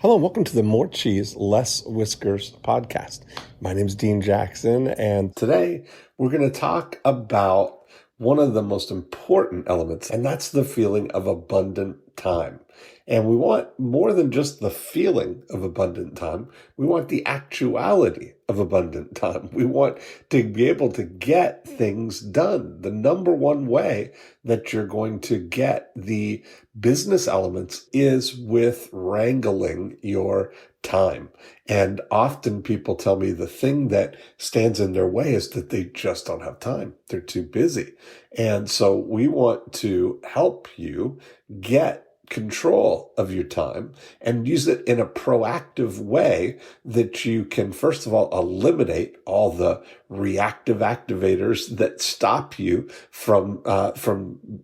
Hello, and welcome to the More Cheese Less Whiskers podcast. My name is Dean Jackson, and today we're going to talk about one of the most important elements, and that's the feeling of abundant time. And we want more than just the feeling of abundant time. We want the actuality of abundant time. We want to be able to get things done. The number one way that you're going to get the business elements is with wrangling your time. And often people tell me the thing that stands in their way is that they just don't have time. They're too busy. And so we want to help you get control of your time and use it in a proactive way that you can, first of all, eliminate all the reactive activators that stop you from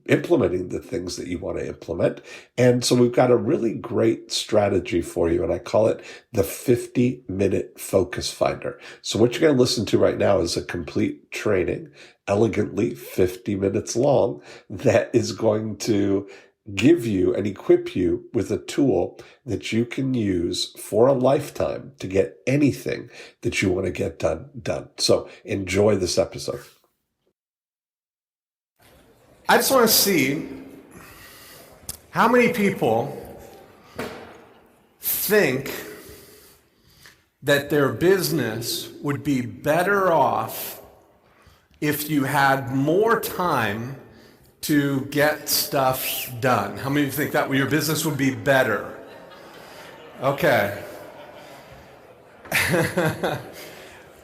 implementing the things that you want to implement. And so we've got a really great strategy for you, and I call it the 50-minute focus finder. So what you're going to listen to right now is a complete training, elegantly 50 minutes long, that is going to give you and equip you with a tool that you can use for a lifetime to get anything that you want to get done. So enjoy this episode. I just want to see how many people think that their business would be better off if you had more time to get stuff done. How many of you think that your business would be better? Okay.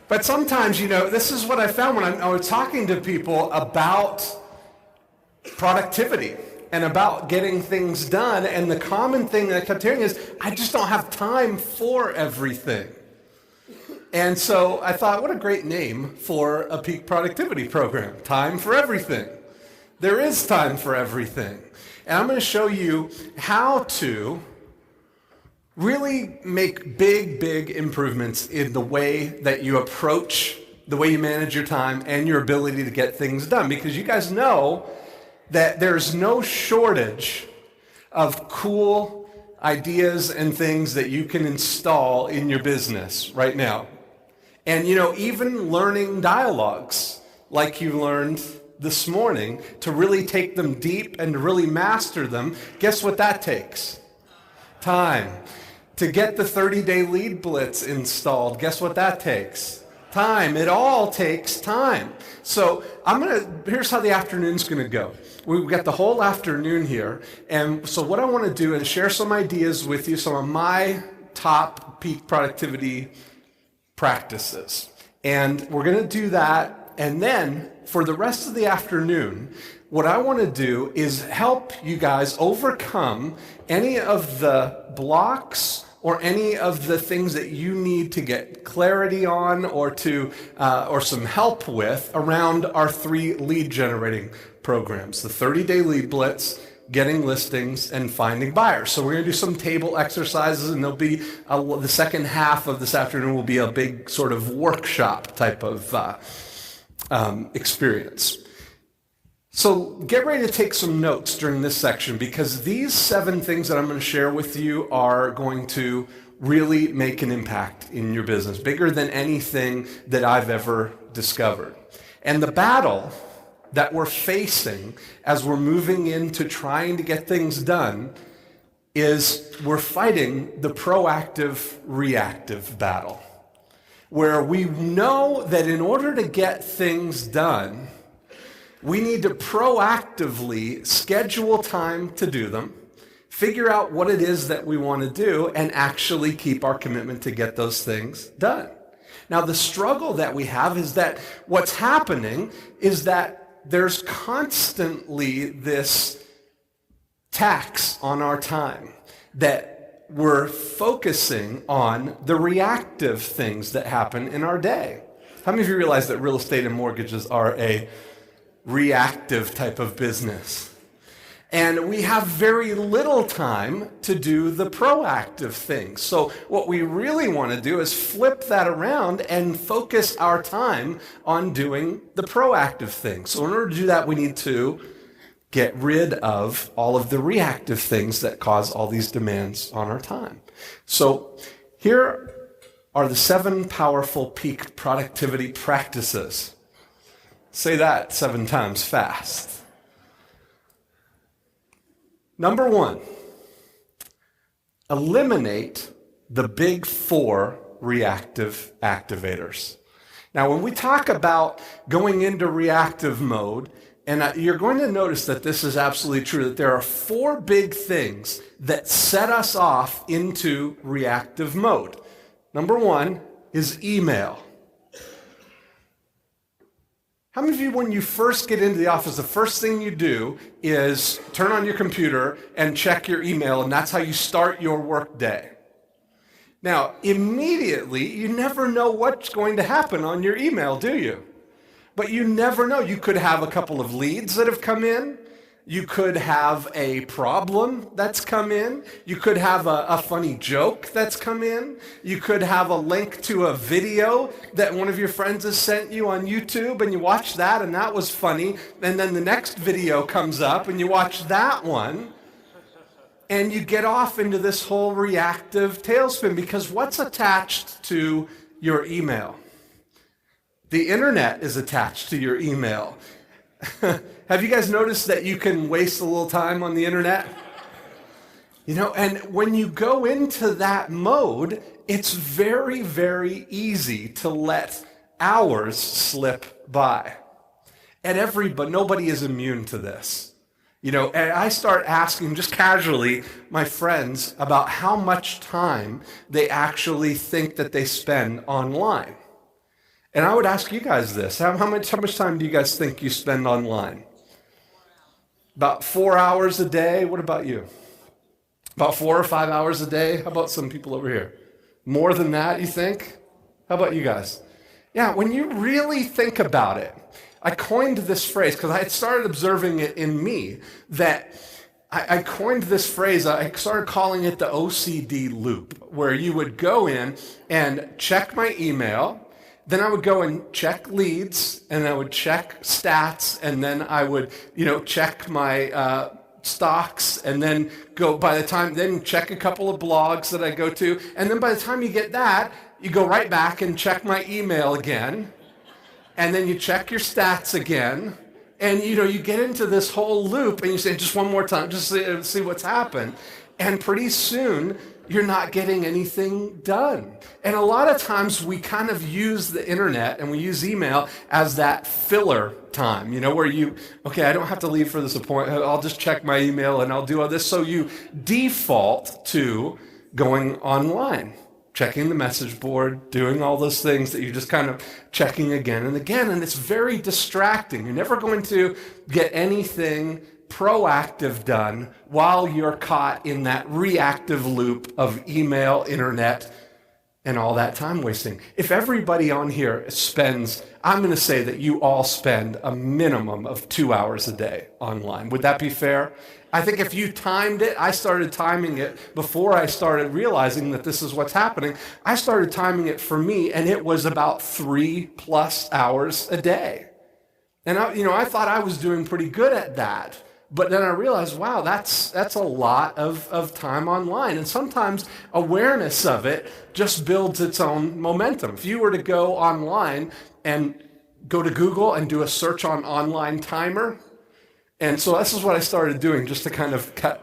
But sometimes, this is what I found when I was talking to people about productivity and about getting things done, and the common thing that I kept hearing is, I just don't have time for everything. And so I thought, what a great name for a peak productivity program, Time for Everything. There is time for everything. And I'm going to show you how to really make big improvements in the way that you approach, the way you manage your time, and your ability to get things done. Because you guys know that there's no shortage of cool ideas and things that you can install in your business right now. And, even learning dialogues like you learned this morning, to really take them deep and to really master them, guess what that takes? Time. To get the 30-day lead blitz installed, guess what that takes? Time. It all takes time. So here's how the afternoon's going to go. We've got the whole afternoon here, and so what I want to do is share some ideas with you, some of my top peak productivity practices. And we're going to do that. And then for the rest of the afternoon, what I want to do is help you guys overcome any of the blocks or any of the things that you need to get clarity on or some help with around our 3 lead generating programs, the 30-day lead blitz, getting listings, and finding buyers. So we're going to do some table exercises, and there'll be the second half of this afternoon will be a big sort of workshop type of experience. So get ready to take some notes during this section, because these 7 things that I'm going to share with you are going to really make an impact in your business, bigger than anything that I've ever discovered. And the battle that we're facing as we're moving into trying to get things done is we're fighting the proactive reactive battle, where we know that in order to get things done, we need to proactively schedule time to do them, figure out what it is that we want to do, and actually keep our commitment to get those things done. Now, the struggle that we have is that what's happening is that there's constantly this tax on our time that we're focusing on the reactive things that happen in our day. How many of you realize that real estate and mortgages are a reactive type of business? And we have very little time to do the proactive things. So what we really want to do is flip that around and focus our time on doing the proactive things. So in order to do that, we need to get rid of all of the reactive things that cause all these demands on our time. So here are the 7 powerful peak productivity practices. Say that 7 times fast. Number 1, eliminate the big 4 reactive activators. Now, when we talk about going into reactive mode, and you're going to notice that this is absolutely true, that there are 4 big things that set us off into reactive mode. Number 1 is email. How many of you, when you first get into the office, the first thing you do is turn on your computer and check your email, and that's how you start your work day? Now, immediately, you never know what's going to happen on your email, do you? But you never know. You could have a couple of leads that have come in. You could have a problem that's come in. You could have a funny joke that's come in. You could have a link to a video that one of your friends has sent you on YouTube, and you watch that, and that was funny. And then the next video comes up, and you watch that one. And you get off into this whole reactive tailspin, because what's attached to your email? The internet is attached to your email. Have you guys noticed that you can waste a little time on the internet? And when you go into that mode, it's very, very easy to let hours slip by. And nobody is immune to this. And I start asking just casually my friends about how much time they actually think that they spend online. And I would ask you guys this. How much time do you guys think you spend online? About 4 hours a day. What about you? About 4 or 5 hours a day? How about some people over here? More than that, you think? How about you guys? Yeah, when you really think about it, I coined this phrase because I had started observing it in me, that I coined this phrase. I started calling it the OCD loop, where you would go in and check my email, then I would go and check leads, and I would check stats, and then I would, check my stocks, and then then check a couple of blogs that I go to, and then by the time you get that, you go right back and check my email again. And then you check your stats again, and you get into this whole loop, and you say, just one more time, just see what's happened. And pretty soon, you're not getting anything done. And a lot of times, we kind of use the internet and we use email as that filler time, where I don't have to leave for this appointment, I'll just check my email and I'll do all this. So you default to going online, checking the message board, doing all those things that you're just kind of checking again and again, and it's very distracting. You're never going to get anything proactive done while you're caught in that reactive loop of email, internet, and all that time wasting. If everybody on here I'm going to say that you all spend a minimum of 2 hours a day online. Would that be fair? I think if you timed it, I started timing it before I started realizing that this is what's happening. I started timing it for me, and it was about 3+ hours a day. And I thought I was doing pretty good at that. But then I realized, wow, that's a lot of time online. And sometimes awareness of it just builds its own momentum. If you were to go online and go to Google and do a search on online timer, and so this is what I started doing just to kind of cut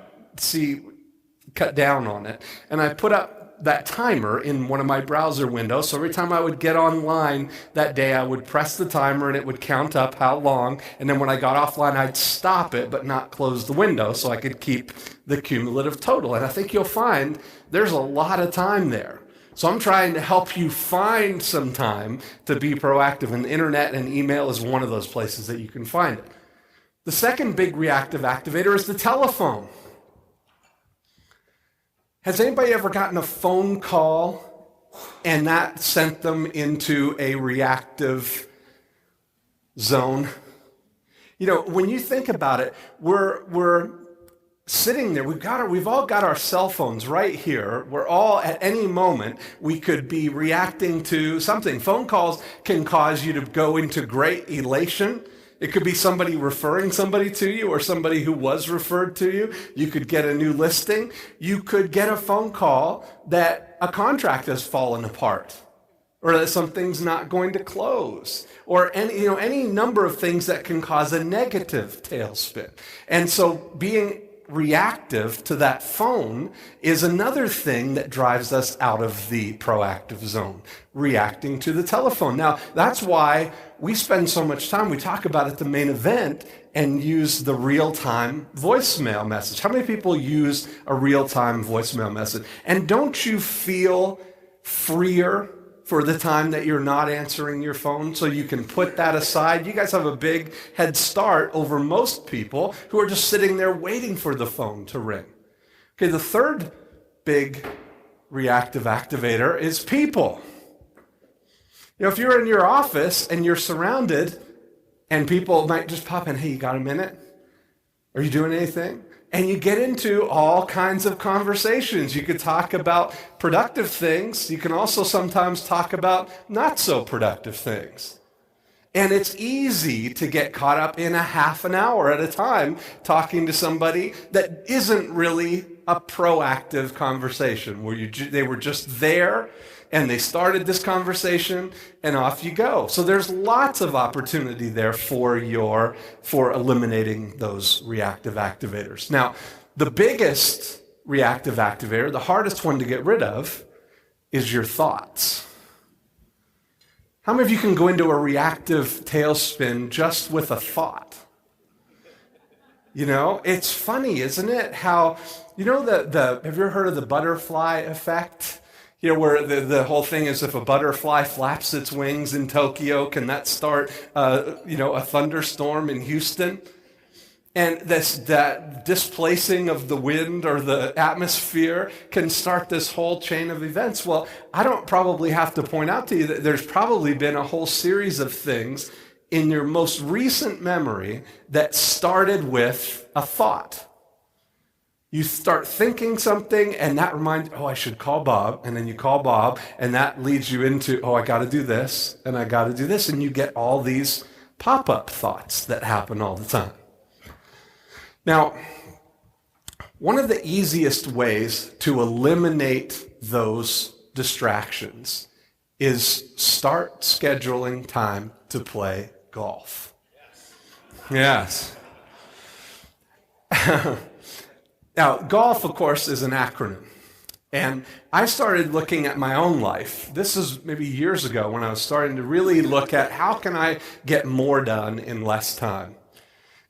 down on it. And I put up that timer in one of my browser windows. So every time I would get online that day, I would press the timer and it would count up how long. And then when I got offline, I'd stop it, but not close the window so I could keep the cumulative total. And I think you'll find there's a lot of time there. So I'm trying to help you find some time to be proactive. And the internet and email is one of those places that you can find it. The second big reactive activator is the telephone. Has anybody ever gotten a phone call and that sent them into a reactive zone? When you think about it, we're sitting there. We've all got our cell phones right here. We're all at any moment we could be reacting to something. Phone calls can cause you to go into great elation. It could be somebody referring somebody to you or somebody who was referred to you. You could get a new listing. You could get a phone call that a contract has fallen apart or that something's not going to close or any number of things that can cause a negative tailspin. And so being reactive to that phone is another thing that drives us out of the proactive zone, reacting to the telephone. Now, that's why we spend so much time, we talk about at the main event and use the real-time voicemail message. How many people use a real-time voicemail message? And don't you feel freer for the time that you're not answering your phone, so you can put that aside? You guys have a big head start over most people who are just sitting there waiting for the phone to ring. Okay, the third big reactive activator is people. If you're in your office and you're surrounded and people might just pop in, hey, you got a minute? Are you doing anything? And you get into all kinds of conversations. You could talk about productive things. You can also sometimes talk about not so productive things. And it's easy to get caught up in a half an hour at a time talking to somebody that isn't really a proactive conversation, where they were just there and they started this conversation and off you go. So there's lots of opportunity there for eliminating those reactive activators. Now, the biggest reactive activator, the hardest one to get rid of, is your thoughts. How many of you can go into a reactive tailspin just with a thought? It's funny, isn't it? How, have you ever heard of the butterfly effect? Where the whole thing is, if a butterfly flaps its wings in Tokyo, can that start, a thunderstorm in Houston? And that displacing of the wind or the atmosphere can start this whole chain of events. Well, I don't probably have to point out to you that there's probably been a whole series of things in your most recent memory that started with a thought. You start thinking something, and that reminds, I should call Bob, and then you call Bob, and that leads you into, I got to do this, and I got to do this, and you get all these pop-up thoughts that happen all the time. Now, one of the easiest ways to eliminate those distractions is start scheduling time to play golf. Yes. Now, golf, of course, is an acronym. And I started looking at my own life. This is maybe years ago when I was starting to really look at how can I get more done in less time.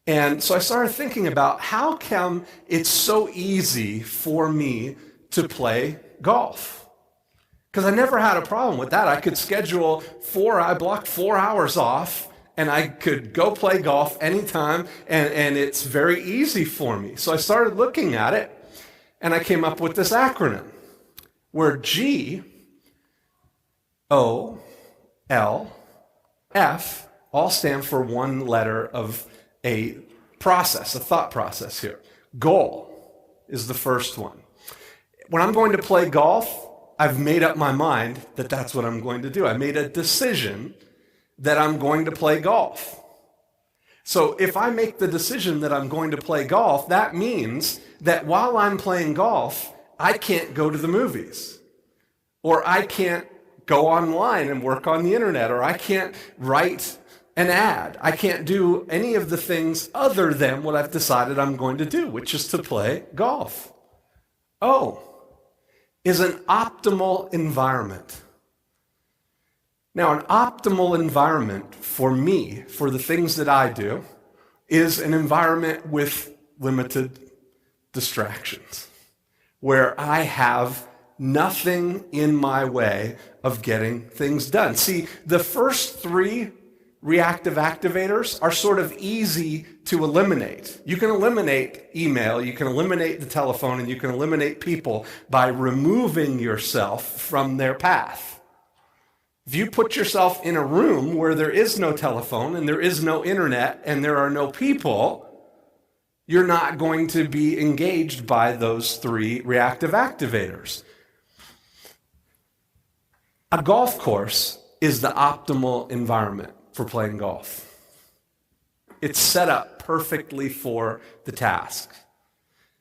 And so I started thinking about how come it's so easy for me to play golf. Because I never had a problem with that. I could schedule I blocked 4 hours off, and I could go play golf anytime, and it's very easy for me. So I started looking at it, and I came up with this acronym, where G, O, L, F all stand for one letter of a process, a thought process here. Goal is the first one. When I'm going to play golf, I've made up my mind that that's what I'm going to do. I made a decision that I'm going to play golf. So if I make the decision that I'm going to play golf, that means that while I'm playing golf, I can't go to the movies, or I can't go online and work on the internet, or I can't write an ad. I can't do any of the things other than what I've decided I'm going to do, which is to play golf. O is an optimal environment. Now, an optimal environment for me, for the things that I do, is an environment with limited distractions, where I have nothing in my way of getting things done. See, the first three reactive activators are sort of easy to eliminate. You can eliminate email, you can eliminate the telephone, and you can eliminate people by removing yourself from their path. If you put yourself in a room where there is no telephone and there is no internet and there are no people, you're not going to be engaged by those three reactive activators. A golf course is the optimal environment for playing golf. It's set up perfectly for the task.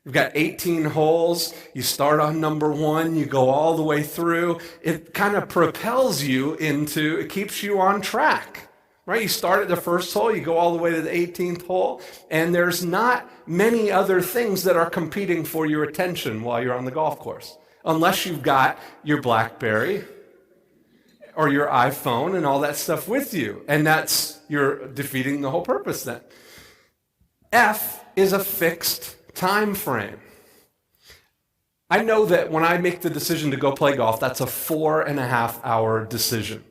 You've got 18 holes. You start on number 1. You go all the way through. It kind of propels you into, it keeps you on track, right? You start at the first hole. You go all the way to the 18th hole. And there's not many other things that are competing for your attention while you're on the golf course, unless you've got your BlackBerry or your iPhone and all that stuff with you. And you're defeating the whole purpose then. F is a fixed time frame. I know that when I make the decision to go play golf, that's a 4.5-hour decision.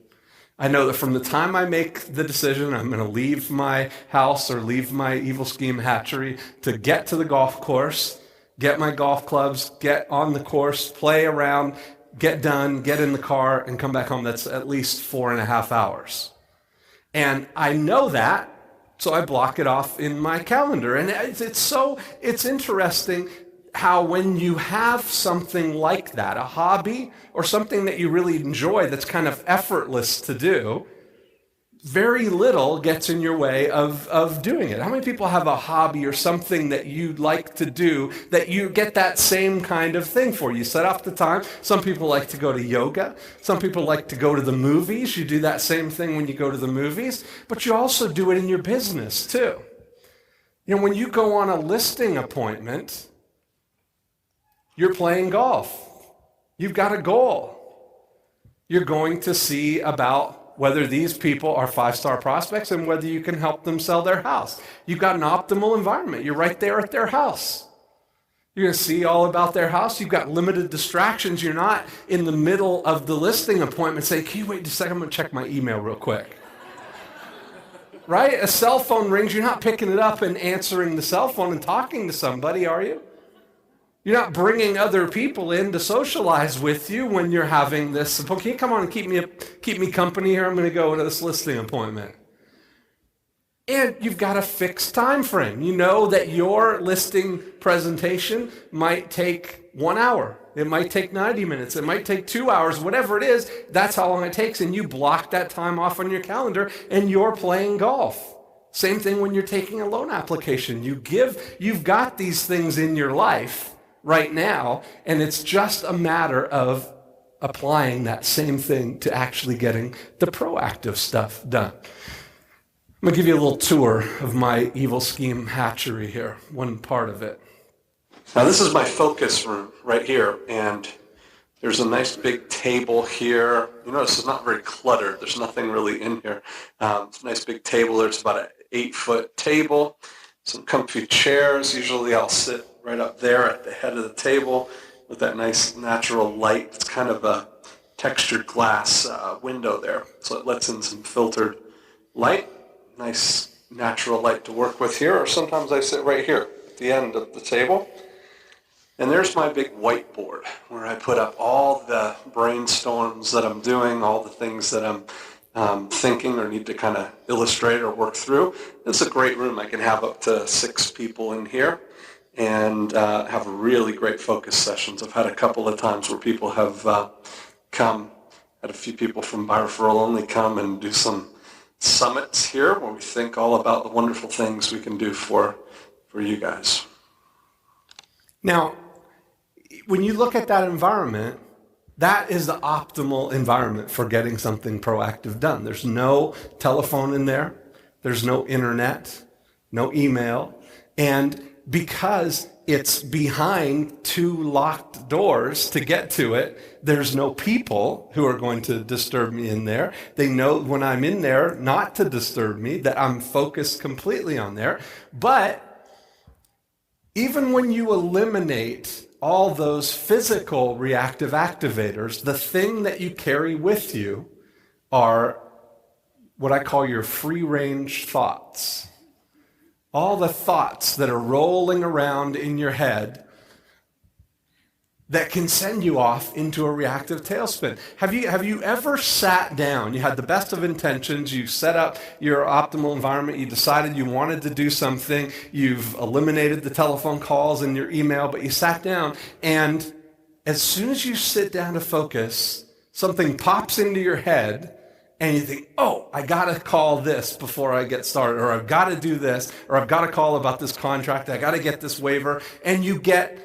I know that from the time I make the decision, I'm going to leave my house or leave my Evil Scheme hatchery to get to the golf course, get my golf clubs, get on the course, play around, get done, get in the car, and come back home. That's at least 4.5 hours. And I know that, so I block it off in my calendar. And it's interesting how when you have something like that, a hobby or something that you really enjoy that's kind of effortless to do, very little gets in your way of doing it. How many people have a hobby or something that you like to do that you get that same kind of thing for? You set off the time. Some people like to go to yoga. Some people like to go to the movies. You do that same thing when you go to the movies, but you also do it in your business too. When you go on a listing appointment, you're playing golf. You've got a goal. You're going to see about whether these people are 5-star prospects and whether you can help them sell their house. You've got an optimal environment. You're right there at their house. You're going to see all about their house. You've got limited distractions. You're not in the middle of the listing appointment saying, can you wait just a second? I'm going to check my email real quick. Right? A cell phone rings. You're not picking it up and answering the cell phone and talking to somebody, are you? You're not bringing other people in to socialize with you when you're having this. Can you come on and keep me company here? I'm going to go to this listing appointment. And you've got a fixed time frame. You know that your listing presentation might take 1 hour. It might take 90 minutes. It might take 2 hours. Whatever it is, that's how long it takes. And you block that time off on your calendar and you're playing golf. Same thing when you're taking a loan application. You've got these things in your life right now, and it's just a matter of applying that same thing to actually getting the proactive stuff done. I'm going to give you a little tour of my Evil Scheme hatchery here, one part of it. Now this is my focus room right here, and there's a nice big table here. You notice it's not very cluttered. There's nothing really in here. It's a nice big table. There's about an 8-foot table, some comfy chairs. Usually I'll sit right up there at the head of the table with that nice natural light. It's kind of a textured glass window there, so it lets in some filtered light. Nice natural light to work with here, or sometimes I sit right here at the end of the table. And there's my big whiteboard where I put up all the brainstorms that I'm doing, all the things that I'm thinking or need to kind of illustrate or work through. It's a great room. I can have up to 6 people in here and have really great focus sessions. I've had a couple of times where people have had a few people from By Referral Only come and do some summits here where we think all about the wonderful things we can do for you guys. Now, when you look at that environment, that is the optimal environment for getting something proactive done. There's no telephone in there. There's no internet, no email. And because it's behind 2 locked doors to get to it, there's no people who are going to disturb me in there. They know when I'm in there not to disturb me, that I'm focused completely on there. But even when you eliminate all those physical reactive activators, the thing that you carry with you are what I call your free-range thoughts. All the thoughts that are rolling around in your head that can send you off into a reactive tailspin. Have you ever sat down, you had the best of intentions, you set up your optimal environment, you decided you wanted to do something, you've eliminated the telephone calls and your email, but you sat down, and as soon as you sit down to focus, something pops into your head and you think, oh, I got to call this before I get started, or I've got to do this, or I've got to call about this contract, I got to get this waiver, and you get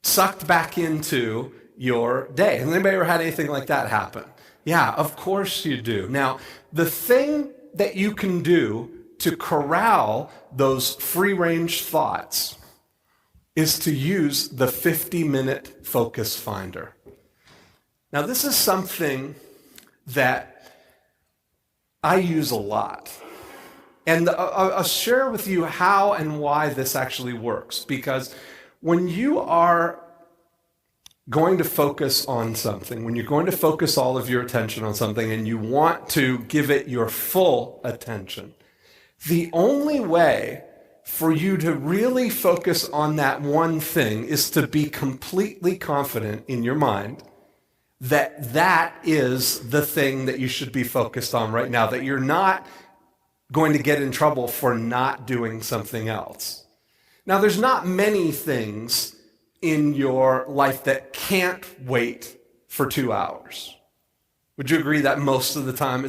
sucked back into your day. Has anybody ever had anything like that happen? Yeah, of course you do. Now, the thing that you can do to corral those free-range thoughts is to use the 50-minute focus finder. Now, this is something that I use a lot. And I'll share with you how and why this actually works. Because when you are going to focus on something, when you're going to focus all of your attention on something and you want to give it your full attention, the only way for you to really focus on that one thing is to be completely confident in your mind that that is the thing that you should be focused on right now, that you're not going to get in trouble for not doing something else. Now, there's not many things in your life that can't wait for 2 hours. Would you agree that most of the time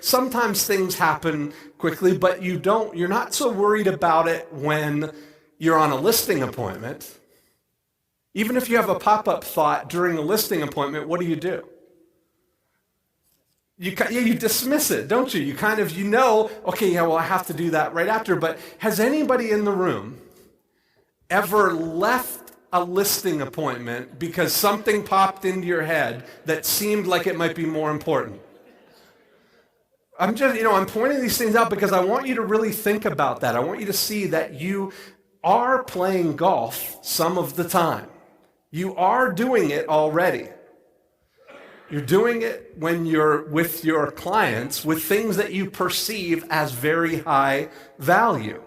sometimes things happen quickly, but you're not so worried about it when you're on a listing appointment. Even if you have a pop-up thought during a listing appointment, what do? You dismiss it, don't you? Okay, yeah, well, I have to do that right after. But has anybody in the room ever left a listing appointment because something popped into your head that seemed like it might be more important? I'm pointing these things out because I want you to really think about that. I want you to see that you are playing golf some of the time. You are doing it already. You're doing it when you're with your clients with things that you perceive as very high value.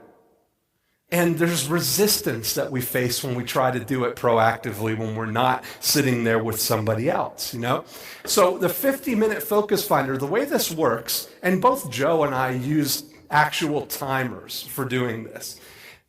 And there's resistance that we face when we try to do it proactively when we're not sitting there with somebody else, So the 50-minute focus finder, the way this works, and both Joe and I use actual timers for doing this.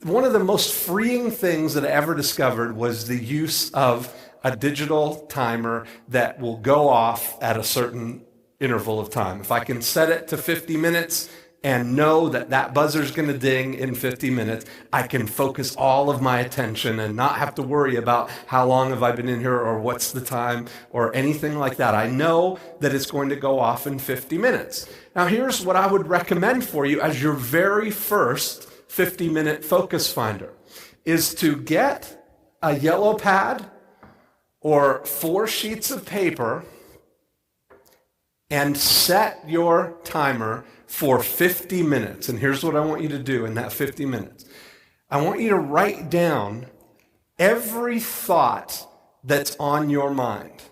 One of the most freeing things that I ever discovered was the use of a digital timer that will go off at a certain interval of time. If I can set it to 50 minutes and know that that buzzer's going to ding in 50 minutes, I can focus all of my attention and not have to worry about how long have I been in here or what's the time or anything like that. I know that it's going to go off in 50 minutes. Now, here's what I would recommend for you as your very first 50-minute focus finder is to get a yellow pad or 4 sheets of paper and set your timer for 50 minutes. And here's what I want you to do in that 50 minutes. I want you to write down every thought that's on your mind.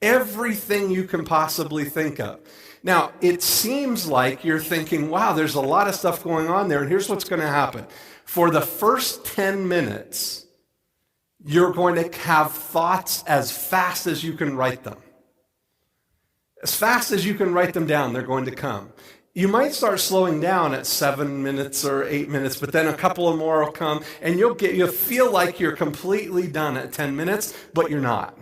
Everything you can possibly think of. Now, it seems like you're thinking, wow, there's a lot of stuff going on there, and here's what's going to happen. For the first 10 minutes, you're going to have thoughts as fast as you can write them. As fast as you can write them down, they're going to come. You might start slowing down at 7 minutes or 8 minutes, but then a couple of more will come, and you'll feel like you're completely done at 10 minutes, but you're not.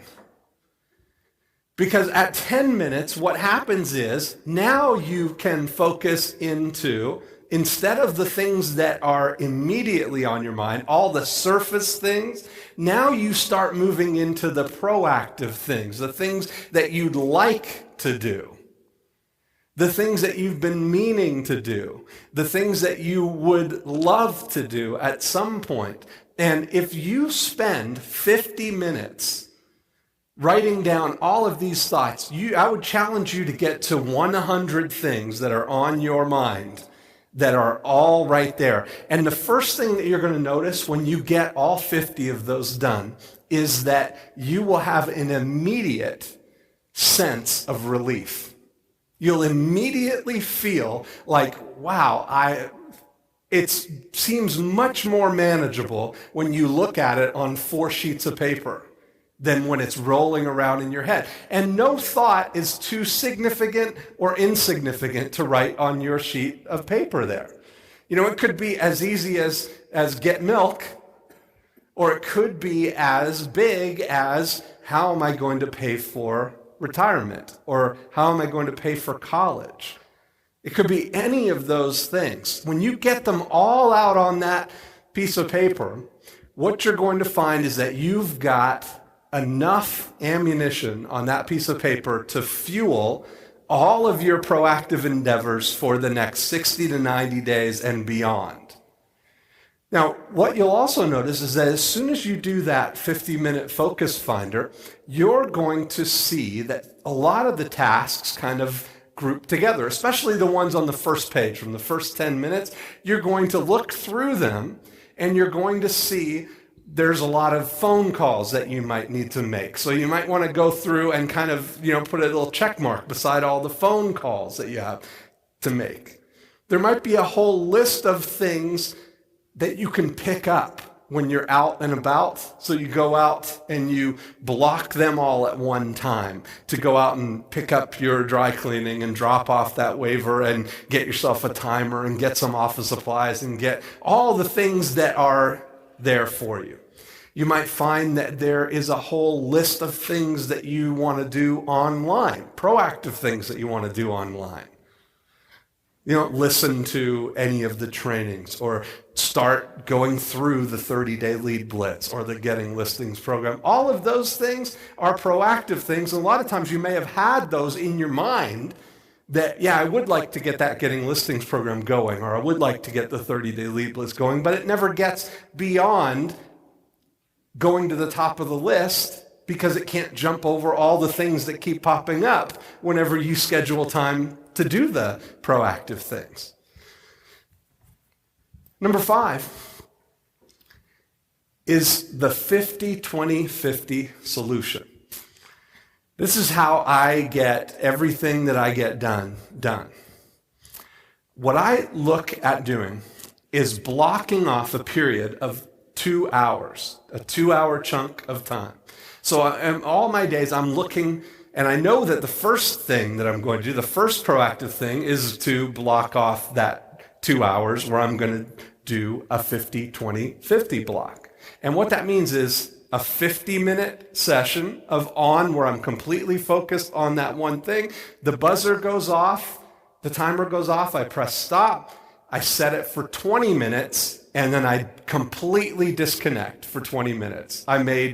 Because at 10 minutes, what happens is now you can focus into, instead of the things that are immediately on your mind, all the surface things, now you start moving into the proactive things, the things that you'd like to do, the things that you've been meaning to do, the things that you would love to do at some point. And if you spend 50 minutes writing down all of these thoughts, I would challenge you to get to 100 things that are on your mind that are all right there. And the first thing that you're going to notice when you get all 50 of those done is that you will have an immediate sense of relief. You'll immediately feel like, wow, it seems much more manageable when you look at it on 4 sheets of paper than when it's rolling around in your head. And no thought is too significant or insignificant to write on your sheet of paper there. It could be as easy as get milk, or it could be as big as how am I going to pay for retirement? Or how am I going to pay for college? It could be any of those things. When you get them all out on that piece of paper, what you're going to find is that you've got enough ammunition on that piece of paper to fuel all of your proactive endeavors for the next 60 to 90 days and beyond. Now, what you'll also notice is that as soon as you do that 50-minute focus finder, you're going to see that a lot of the tasks kind of group together, especially the ones on the first page from the first 10 minutes. You're going to look through them and you're going to see there's a lot of phone calls that you might need to make. So you might want to go through and kind of, put a little check mark beside all the phone calls that you have to make. There might be a whole list of things that you can pick up when you're out and about. So you go out and you block them all at one time to go out and pick up your dry cleaning and drop off that waiver and get yourself a timer and get some office supplies and get all the things that are there for you. You might find that there is a whole list of things that you want to do online, proactive things that you want to do online. You don't listen to any of the trainings or start going through the 30-day lead blitz or the getting listings program. All of those things are proactive things. And a lot of times you may have had those in your mind that, I would like to get that getting listings program going, or I would like to get the 30-day lead blitz going, but it never gets beyond going to the top of the list because it can't jump over all the things that keep popping up whenever you schedule time to do the proactive things. Number 5 is the 50-20-50 solution. This is how I get everything that I get done. What I look at doing is blocking off a period of 2 hours, a 2-hour chunk of time. So all my days I'm looking, and I know that the first thing that I'm going to do, the first proactive thing, is to block off that 2 hours where I'm going to do a 50-20-50 block. And what that means is a 50-minute session of where I'm completely focused on that one thing. The buzzer goes off, the timer goes off, I press stop, I set it for 20 minutes, and then I completely disconnect for 20 minutes. I may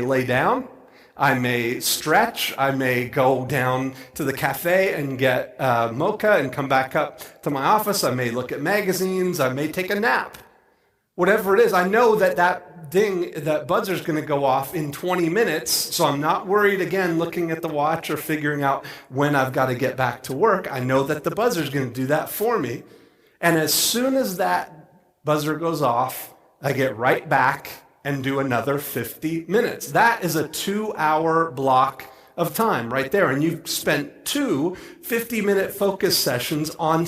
lay down, I may stretch, I may go down to the cafe and get mocha and come back up to my office. I may look at magazines, I may take a nap. Whatever it is, I know that buzzer's going to go off in 20 minutes, so I'm not worried again looking at the watch or figuring out when I've got to get back to work. I know that the buzzer's going to do that for me. And as soon as that buzzer goes off, I get right back and do another 50 minutes. That is a 2-hour block of time right there. And you've spent 2 50-minute focus sessions on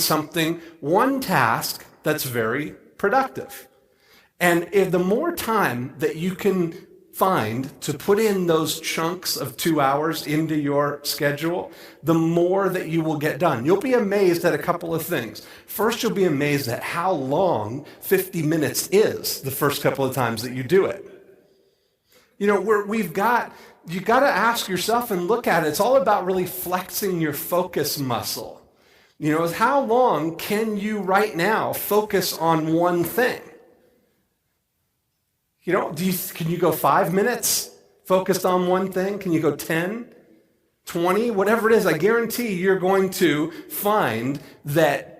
one task that's very productive. And if the more time that you can find to put in those chunks of 2 hours into your schedule, the more that you will get done. You'll be amazed at a couple of things. First, you'll be amazed at how long 50 minutes is the first couple of times that you do it. You got to ask yourself and look at it. It's all about really flexing your focus muscle. How long can you right now focus on one thing? Can you go 5 minutes focused on one thing? Can you go 10, 20, whatever it is? I guarantee you're going to find that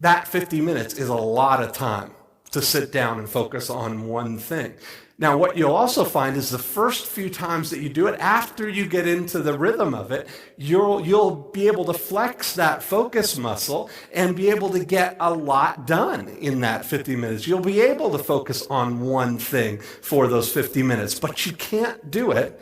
50 minutes is a lot of time to sit down and focus on one thing. Now, what you'll also find is the first few times that you do it, after you get into the rhythm of it, you'll be able to flex that focus muscle and be able to get a lot done in that 50 minutes. You'll be able to focus on one thing for those 50 minutes, but you can't do it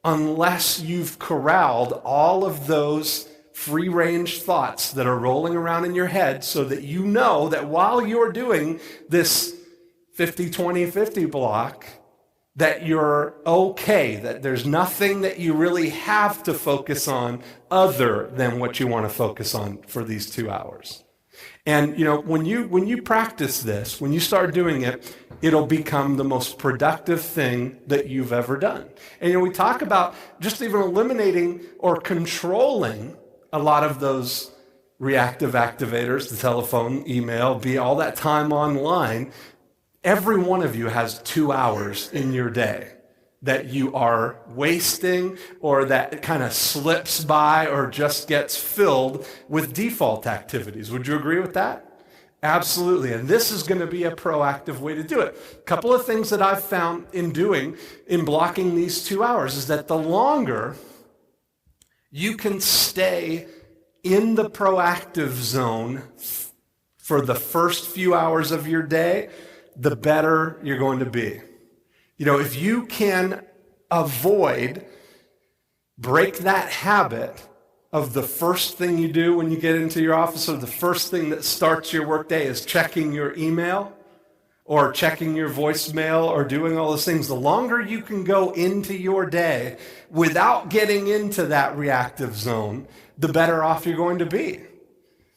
unless you've corralled all of those free-range thoughts that are rolling around in your head, so that you know that while you're doing this 50-20-50 block, that you're okay, that there's nothing that you really have to focus on other than what you want to focus on for these 2 hours. And when you practice this, when you start doing it, it'll become the most productive thing that you've ever done. And we talk about just even eliminating or controlling a lot of those reactive activators, the telephone, email, all that time online. Every one of you has 2 hours in your day that you are wasting, or that kind of slips by or just gets filled with default activities. Would you agree with that? Absolutely. And this is going to be a proactive way to do it. A couple of things that I've found in blocking these 2 hours is that the longer you can stay in the proactive zone for the first few hours of your day, the better you're going to be. If you can break that habit of the first thing you do when you get into your office, or the first thing that starts your workday is checking your email or checking your voicemail or doing all those things, the longer you can go into your day without getting into that reactive zone, the better off you're going to be.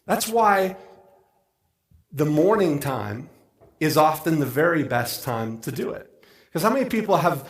That's why the morning time is often the very best time to do it. Because how many people have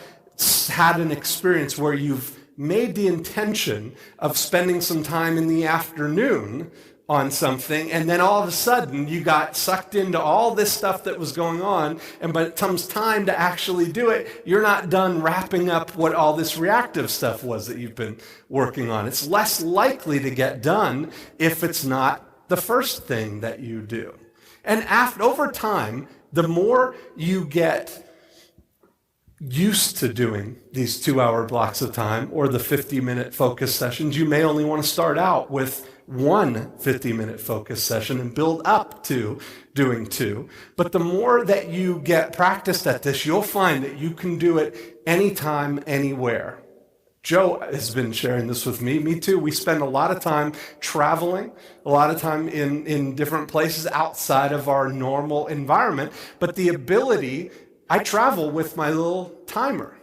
had an experience where you've made the intention of spending some time in the afternoon on something, and then all of a sudden you got sucked into all this stuff that was going on, and when it comes time to actually do it, you're not done wrapping up what all this reactive stuff was that you've been working on. It's less likely to get done if it's not the first thing that you do. And over time, the more you get used to doing these 2-hour blocks of time or the 50-minute focus sessions, you may only want to start out with one 50-minute focus session and build up to doing 2. But the more that you get practiced at this, you'll find that you can do it anytime, anywhere. Joe has been sharing this with me. Me too. We spend a lot of time traveling, a lot of time in different places outside of our normal environment. But the ability, I travel with my little timer.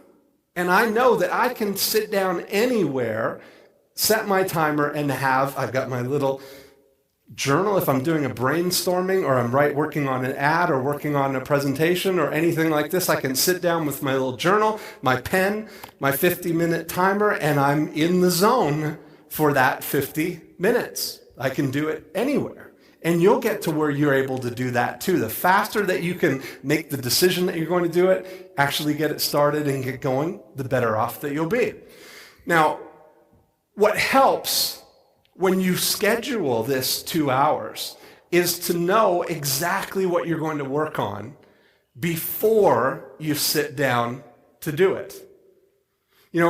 And I know that I can sit down anywhere, set my timer, and I've got my little journal if I'm doing a brainstorming, or I'm working on an ad or working on a presentation or anything like this. I can sit down with my little journal, my pen, my 50-minute timer, and I'm in the zone for that 50 minutes. I can do it anywhere. And you'll get to where you're able to do that too. The faster that you can make the decision that you're going to do it, actually get it started and get going, the better off that you'll be. Now, what helps when you schedule this 2 hours is to know exactly what you're going to work on before you sit down to do it.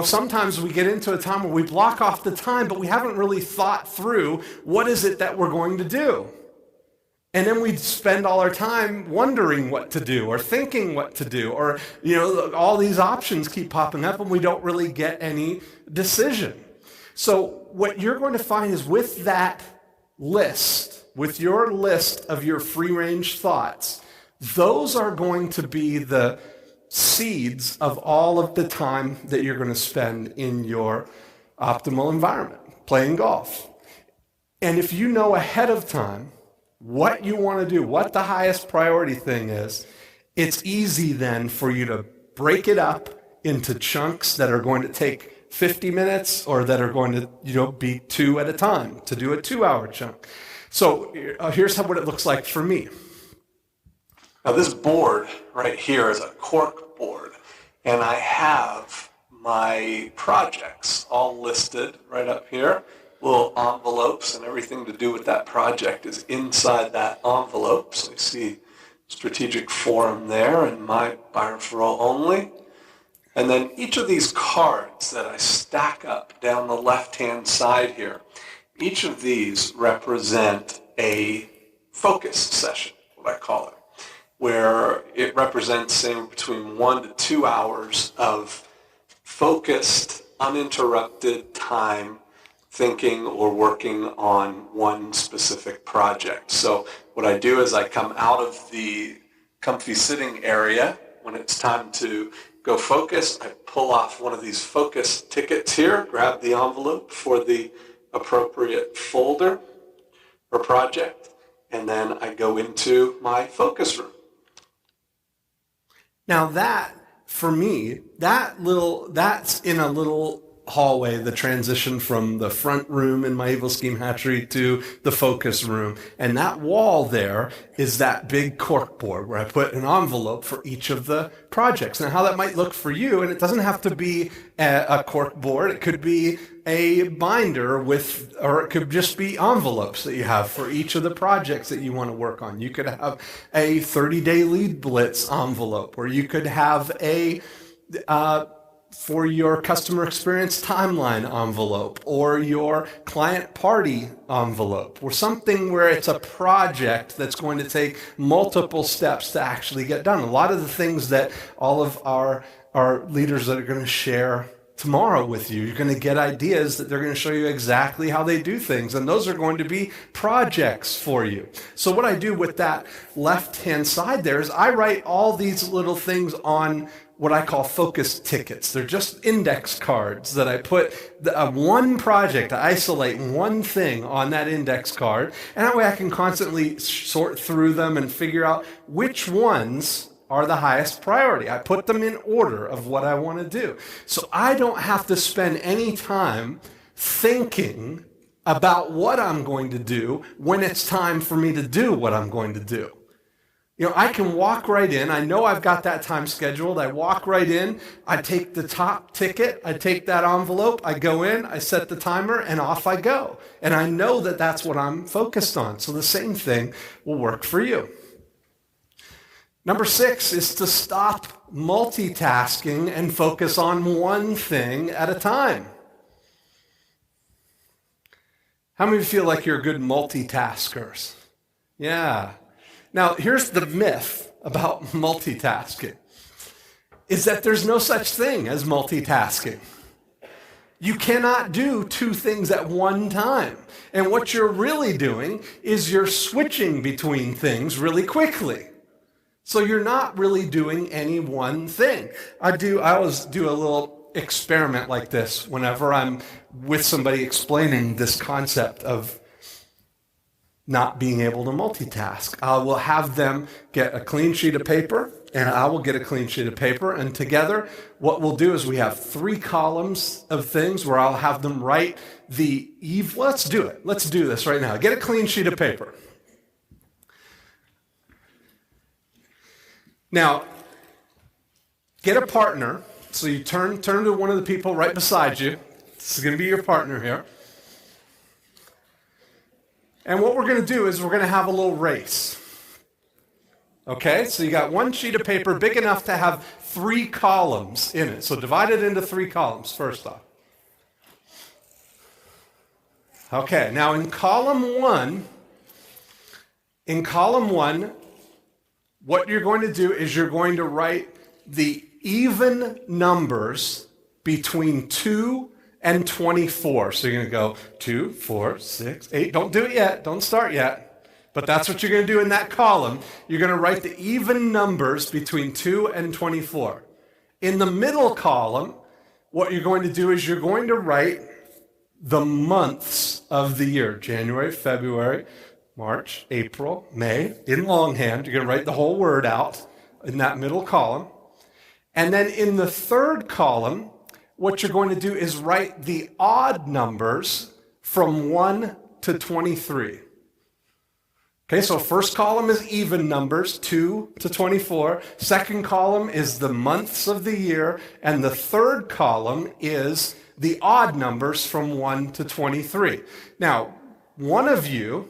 Sometimes we get into a time where we block off the time, but we haven't really thought through what is it that we're going to do. And then we spend all our time wondering what to do or thinking what to do, or, all these options keep popping up and we don't really get any decision. So what you're going to find is with that list, with your list of your free-range thoughts, those are going to be the seeds of all of the time that you're going to spend in your optimal environment, playing golf. And if you know ahead of time what you want to do, what the highest priority thing is, it's easy then for you to break it up into chunks that are going to take 50 minutes or that are going to be 2 at a time to do a 2-hour chunk. So here's what it looks like for me. Now this board right here is a cork board, and I have my projects all listed right up here. Little envelopes, and everything to do with that project is inside that envelope. So you see strategic forum there and my buy referral only. And then each of these cards that I stack up down the left-hand side here, each of these represent a focus session, what I call it, where it represents, say, between 1 to 2 hours of focused, uninterrupted time thinking or working on one specific project. So what I do is I come out of the comfy sitting area when it's time to go focus. I pull off one of these focus tickets here, grab the envelope for the appropriate folder or project, and then I go into my focus room. Now that, for me, that's in a little hallway, the transition from the front room in my Evil Scheme Hatchery to the focus room. And that wall there is that big cork board where I put an envelope for each of the projects. Now, how that might look for you, and it doesn't have to be a cork board. It could be a binder or it could just be envelopes that you have for each of the projects that you want to work on. You could have a 30-day lead blitz envelope, or you could have a for your customer experience timeline envelope, or your client party envelope, or something where it's a project that's going to take multiple steps to actually get done. A lot of the things that all of our leaders that are going to share tomorrow with you, you're going to get ideas that they're going to show you exactly how they do things, and those are going to be projects for you. So what I do with that left-hand side there is I write all these little things on what I call focus tickets. They're just index cards that I put one project, I isolate one thing on that index card, and that way I can constantly sort through them and figure out which ones are the highest priority. I put them in order of what I want to do. So I don't have to spend any time thinking about what I'm going to do when it's time for me to do what I'm going to do. You know, I can walk right in. I know I've got that time scheduled. I walk right in. I take the top ticket. I take that envelope. I go in. I set the timer, and off I go. And I know that that's what I'm focused on. So the same thing will work for you. Number 6 is to stop multitasking and focus on one thing at a time. How many of you feel like you're good multitaskers? Yeah. Now, here's the myth about multitasking, is that there's no such thing as multitasking. You cannot do two things at one time. And what you're really doing is you're switching between things really quickly. So you're not really doing any one thing. I always do a little experiment like this whenever I'm with somebody explaining this concept of not being able to multitask. I will have them get a clean sheet of paper, and I will get a clean sheet of paper, and together what we'll do is we have 3 columns of things where I'll have them write let's do it. Let's do this right now. Get a clean sheet of paper. Now, get a partner. So you turn to one of the people right beside you. This is going to be your partner here. And what we're going to do is we're going to have a little race. Okay, so you got one sheet of paper big enough to have 3 columns in it. So divide it into 3 columns first off. Okay, now in column 1, what you're going to do is you're going to write the even numbers between 2 and 24. So you're going to go 2, 4, 6, 8. Don't do it yet. Don't start yet. But that's what you're going to do in that column. You're going to write the even numbers between 2 and 24. In the middle column, what you're going to do is you're going to write the months of the year. January, February, March, April, May. In longhand, you're going to write the whole word out in that middle column. And then in the third column, what you're going to do is write the odd numbers from 1 to 23. Okay, so first column is even numbers, 2 to 24. Second column is the months of the year. And the third column is the odd numbers from 1 to 23. Now, one of you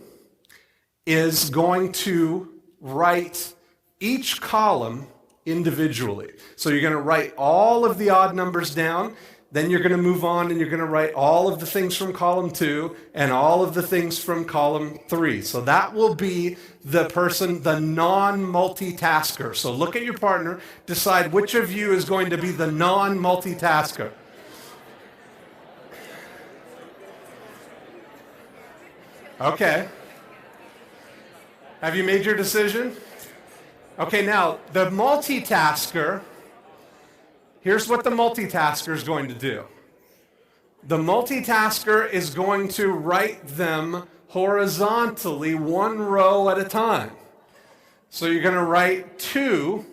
is going to write each column individually. So you're going to write all of the odd numbers down, then you're going to move on and you're going to write all of the things from column 2 and all of the things from column 3. So that will be the person, the non-multitasker. So look at your partner, decide which of you is going to be the non-multitasker. Okay. Have you made your decision? Okay, now, the multitasker, here's what the multitasker is going to do. The multitasker is going to write them horizontally, one row at a time. So you're going to write 2,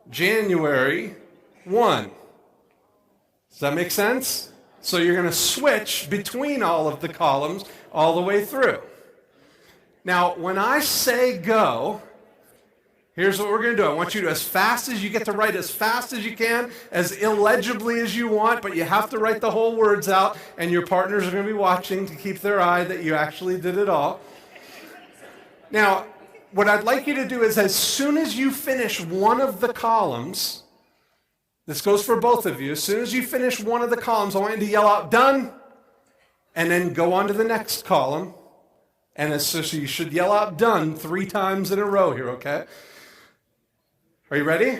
January 1. Does that make sense? So you're going to switch between all of the columns all the way through. Now, when I say go, here's what we're going to do. I want you to, as fast as you get to write, as fast as you can, as illegibly as you want, but you have to write the whole words out, and your partners are going to be watching to keep their eye that you actually did it all. Now, what I'd like you to do is as soon as you finish one of the columns, this goes for both of you, as soon as you finish one of the columns, I want you to yell out, done, and then go on to the next column. And so you should yell out done 3 times in a row here, okay? Are you ready?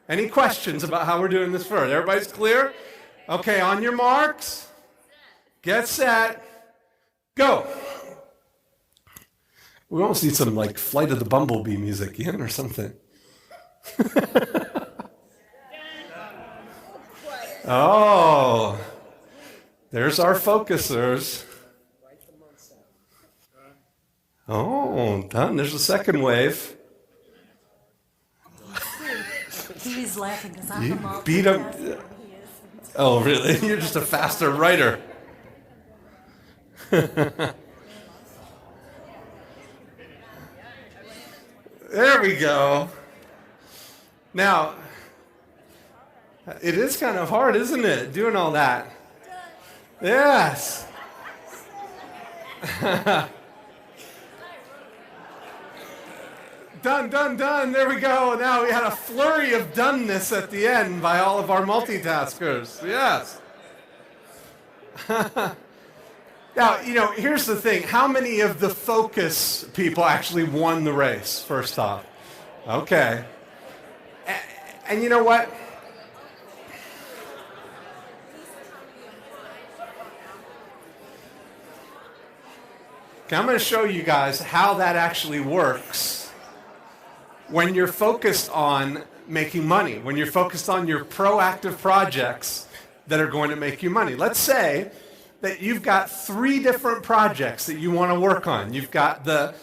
Any questions about how we're doing this first? Everybody's clear? Okay, on your marks, get set, go. We almost need some like Flight of the Bumblebee music in or something. Oh, there's our focusers. Oh, done. There's the second wave. He's laughing because I'm the multitasker. Beat him. Oh, really? You're just a faster writer. There we go. Now, it is kind of hard, isn't it, doing all that? Yes. Done, done, done. There we go. Now we had a flurry of doneness at the end by all of our multitaskers. Yes. Now, here's the thing. How many of the focus people actually won the race, first off? Okay. And you know what? Okay, I'm going to show you guys how that actually works when you're focused on making money, when you're focused on your proactive projects that are going to make you money. Let's say that you've got 3 different projects that you want to work on. You've got the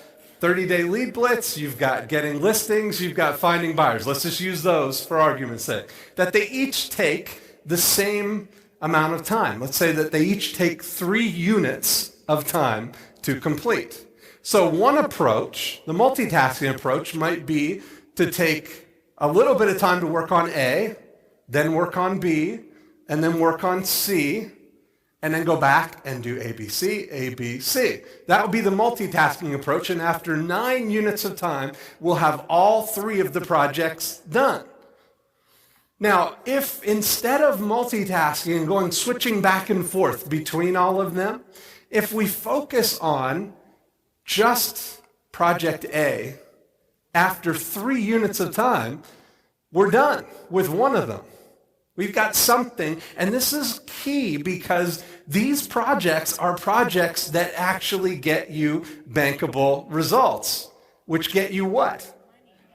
30-day lead blitz, you've got getting listings, you've got finding buyers. Let's just use those for argument's sake. That they each take the same amount of time. Let's say that they each take 3 units of time to complete. So one approach, the multitasking approach, might be to take a little bit of time to work on A, then work on B, and then work on C, and then go back and do ABC, ABC. That would be the multitasking approach, and after 9 units of time, we'll have all 3 of the projects done. Now, if instead of multitasking and switching back and forth between all of them, if we focus on just project A, after 3 units of time, we're done with one of them. We've got something, and this is key because these projects are projects that actually get you bankable results, which get you what?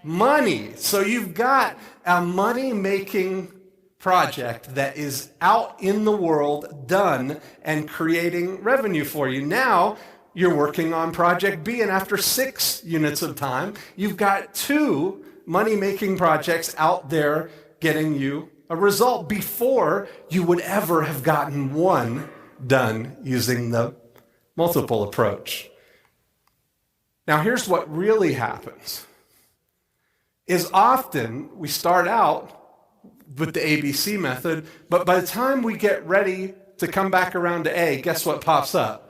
Money. So you've got a money-making project that is out in the world, done, and creating revenue for you. Now, you're working on project B, and after 6 units of time, you've got 2 money-making projects out there getting you a result before you would ever have gotten one done using the multiple approach. Now, here's what really happens, is often we start out with the ABC method, but by the time we get ready to come back around to A, guess what pops up?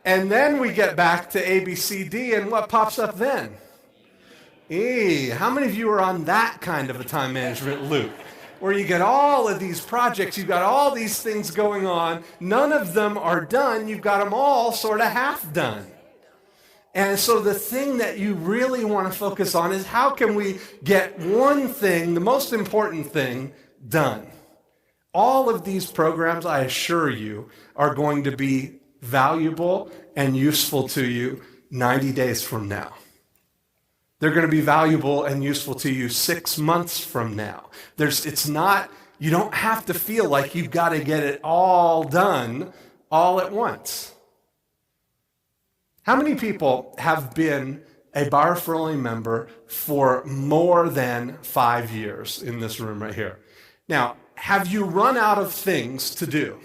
And then we get back to A, B, C, D, and what pops up then? E. How many of you are on that kind of a time management loop? Where you get all of these projects, you've got all these things going on, none of them are done, you've got them all sort of half done. And so the thing that you really want to focus on is how can we get one thing, the most important thing, done? All of these programs, I assure you, are going to be valuable and useful to you 90 days from now. They're going to be valuable and useful to you 6 months from now. You don't have to feel like you've got to get it all done all at once. How many people have been a Bar Froley member for more than 5 years in this room right here? Now, have you run out of things to do?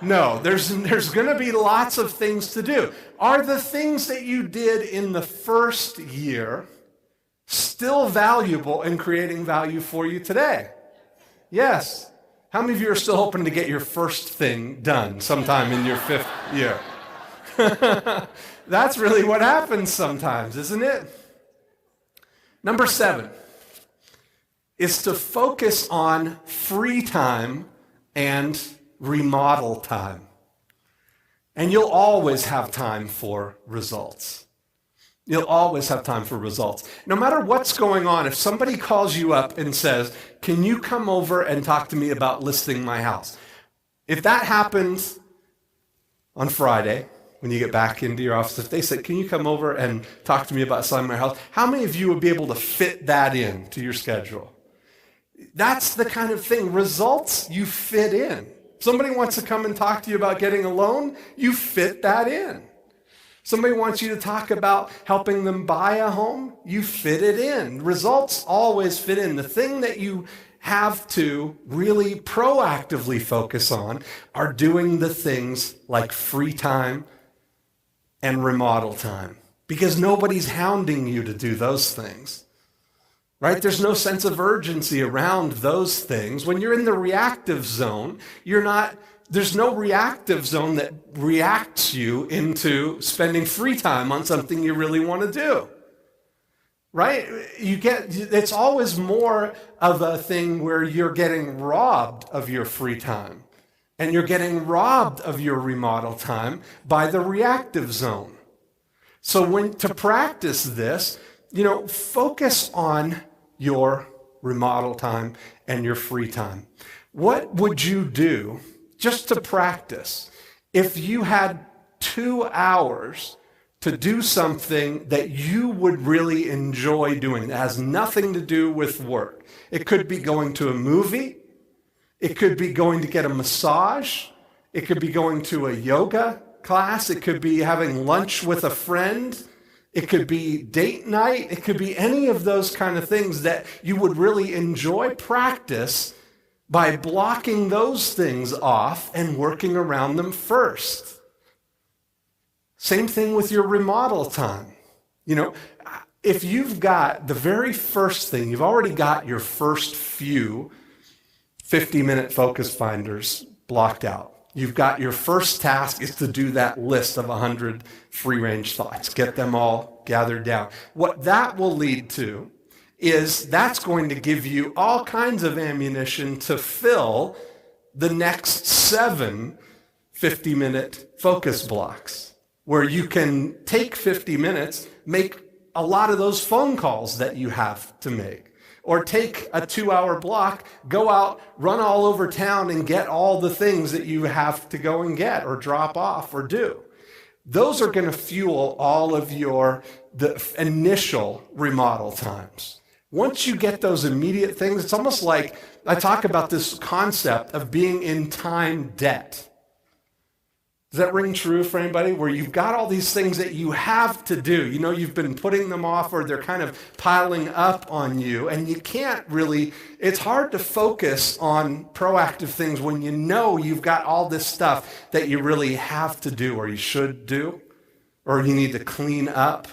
No, there's going to be lots of things to do. Are the things that you did in the first year still valuable in creating value for you today? Yes. How many of you are still hoping to get your first thing done sometime in your 5th year? That's really what happens sometimes, isn't it? Number 7 is to focus on free time and remodel time. And you'll always have time for results. You'll always have time for results. No matter what's going on, if somebody calls you up and says, can you come over and talk to me about listing my house? If that happens on Friday, when you get back into your office, if they said, can you come over and talk to me about selling my house? How many of you would be able to fit that in to your schedule? That's the kind of thing. Results you fit in. Somebody wants to come and talk to you about getting a loan, you fit that in. Somebody wants you to talk about helping them buy a home, you fit it in. Results always fit in. The thing that you have to really proactively focus on are doing the things like free time and remodel time, because nobody's hounding you to do those things. Right? There's no sense of urgency around those things. When you're in the reactive zone, there's no reactive zone that reacts you into spending free time on something you really want to do. Right? It's always more of a thing where you're getting robbed of your free time. And you're getting robbed of your remodel time by the reactive zone. So to practice this, focus on your remodel time and your free time. What would you do just to practice if you had 2 hours to do something that you would really enjoy doing that has nothing to do with work? It could be going to a movie. It could be going to get a massage. It could be going to a yoga class. It could be having lunch with a friend. It could be date night. It could be any of those kind of things that you would really enjoy. Practice by blocking those things off and working around them first. Same thing with your remodel time. If you've got the very first thing, you've already got your first few 50-minute focus finders blocked out. You've got your first task is to do that list of 100 free-range thoughts. Get them all gathered down. What that will lead to is that's going to give you all kinds of ammunition to fill the next 7 50-minute focus blocks, where you can take 50 minutes, make a lot of those phone calls that you have to make. Or take a 2-hour block, go out, run all over town and get all the things that you have to go and get or drop off or do. Those are going to fuel all of the initial remodel times. Once you get those immediate things, it's almost like I talk about this concept of being in time debt. Does that ring true for anybody? Where you've got all these things that you have to do. You've been putting them off, or they're kind of piling up on you, and you can't really, it's hard to focus on proactive things when you've got all this stuff that you really have to do, or you should do, or you need to clean up.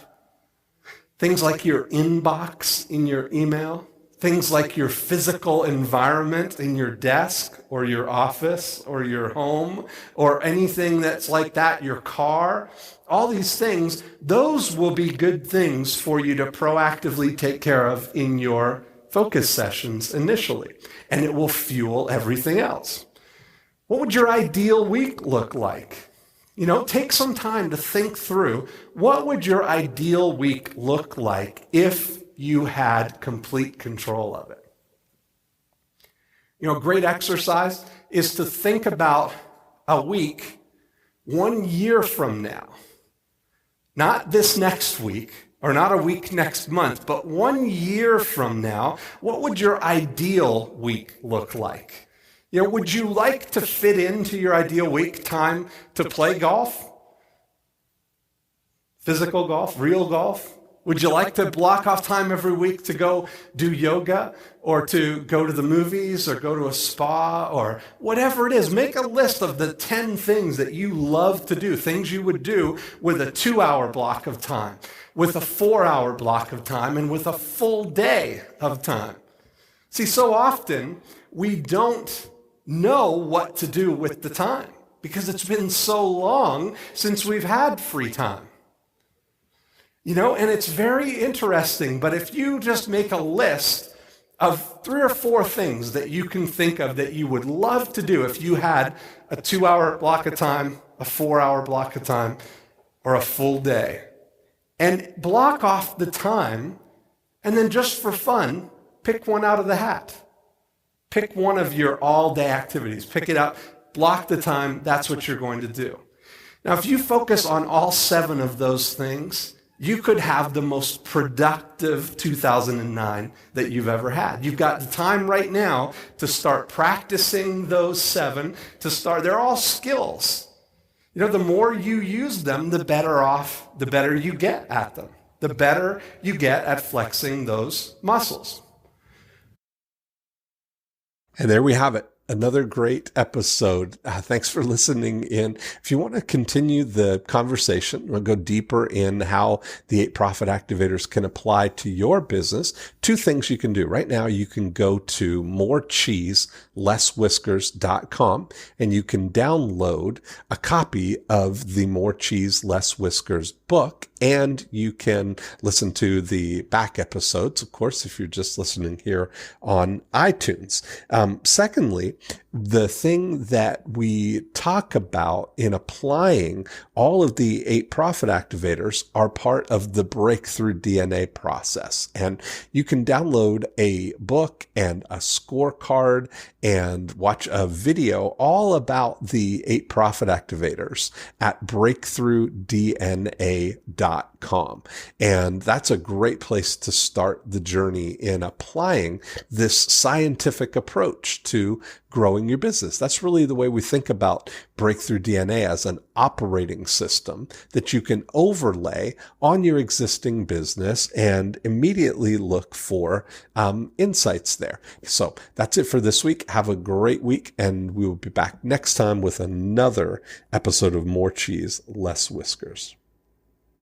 Things like your inbox in your email. Things like your physical environment in your desk or your office or your home or anything that's like that, your car, all these things, those will be good things for you to proactively take care of in your focus sessions initially, and it will fuel everything else. What would your ideal week look like? Take some time to think through, what would your ideal week look like if you had complete control of it? A great exercise is to think about a week 1 year from now. Not this next week or not a week next month, but 1 year from now, what would your ideal week look like? Would you like to fit into your ideal week time to play golf? Physical golf, real golf? Would you like to block off time every week to go do yoga or to go to the movies or go to a spa or whatever it is? Make a list of the 10 things that you love to do, things you would do with a 2-hour block of time, with a 4-hour block of time, and with a full day of time. See, so often we don't know what to do with the time because it's been so long since we've had free time. And it's very interesting, but if you just make a list of 3 or 4 things that you can think of that you would love to do if you had a 2-hour block of time, a 4-hour block of time, or a full day, and block off the time, and then just for fun, pick one out of the hat. Pick one of your all-day activities. Pick it up, block the time, that's what you're going to do. Now, if you focus on all 7 of those things, you could have the most productive 2009 that you've ever had. You've got the time right now to start practicing those 7, they're all skills. The more you use them, the better you get at them. The better you get at flexing those muscles. And there we have it. Another great episode. Thanks for listening in. If you want to continue the conversation, we'll go deeper in how the 8 profit activators can apply to your business. 2 things you can do. Right now, you can go to morecheeselesswhiskers.com and you can download a copy of the More Cheese Less Whiskers book, and you can listen to the back episodes, of course, if you're just listening here on iTunes. Secondly, the thing that we talk about in applying all of the 8 profit activators are part of the breakthrough DNA process. And you can download a book and a scorecard and watch a video all about the 8 profit activators at breakthroughdna.com. And that's a great place to start the journey in applying this scientific approach to growing your business. That's really the way we think about Breakthrough DNA, as an operating system that you can overlay on your existing business and immediately look for insights there. So that's it for this week. Have a great week, and we will be back next time with another episode of More Cheese, Less Whiskers.